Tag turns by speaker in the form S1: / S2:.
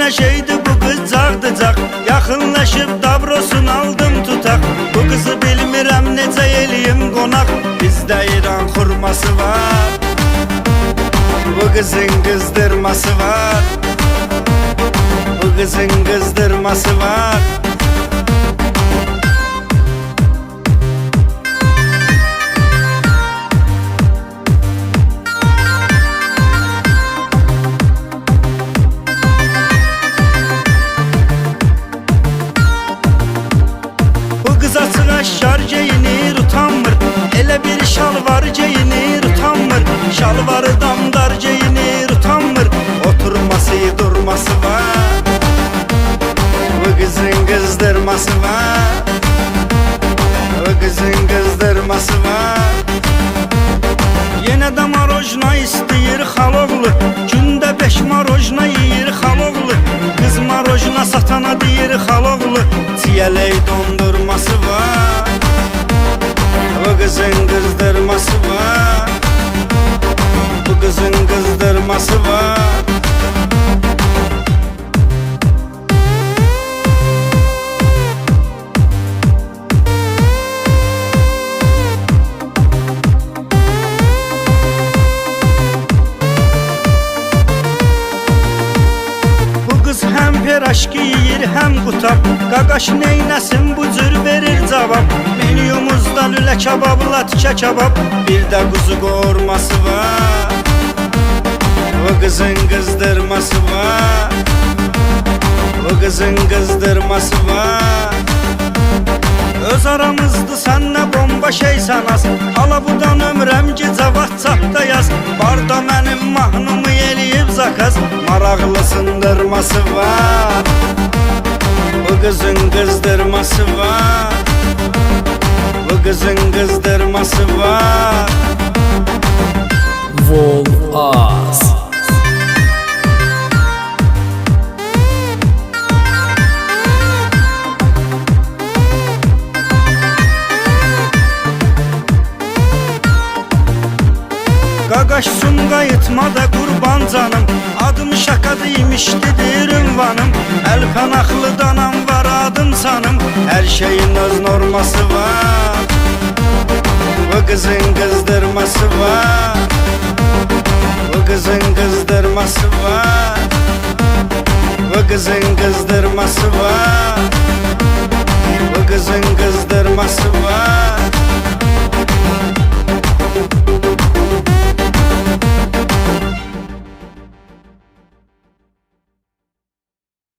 S1: ne şeydi bu kız cağdıcaq. Yaxınlaşıb dabrosunu aldım tutaq. Bu kızı bilmirəm necə eləyim qonaq. Bizdə İran xurması var, bu kızın kızdırması var. Bu kızın kızdırması var. Şar geyinir utanmır, elə bir şalvar geyinir utanmır. Şalvarı damdar geyinir utanmır. Oturması durması var, bu kızın kızdırması var. Bu kızın kızdırması var. Yenə də marojna istəyir xaloğlu, gündə 5 marojna yeyir xaloğlu. Qız marojna satana deyir xaloğlu, çiyələk dondurması var. Bu kızın kızdırması var. Bu kızın kızdırması var. Hem peraşki yiyir hem qutab. Qaqaş neynəsin bu cür verir cavab. Menüyumuzda lülə kebabla tikə kebab, bir də quzu qoğurması var. Bu kızın kızdırması var. Bu kızın kızdırması var. Öz aramızdı senle bomba şeysən az. Alabudan ömrəm gecə WhatsApp'da yaz. Barda mənim mahnımı eləyib zakaz. Maraqlı sındırması var. Bu kızın kızdırması var. Bu kızın kızdırması var.
S2: Volaz.
S1: Qaqaş Sumqayıtmada qurban canım. Adım şaka deymişdidir ünvanım. Əlpənaqlı danam var adım sanım. Her şeyin öz norması var. Bu kızın kızdırması var. Bu kızın kızdırması var. Bu kızın kızdırması var. Bu kızın kızdırması var.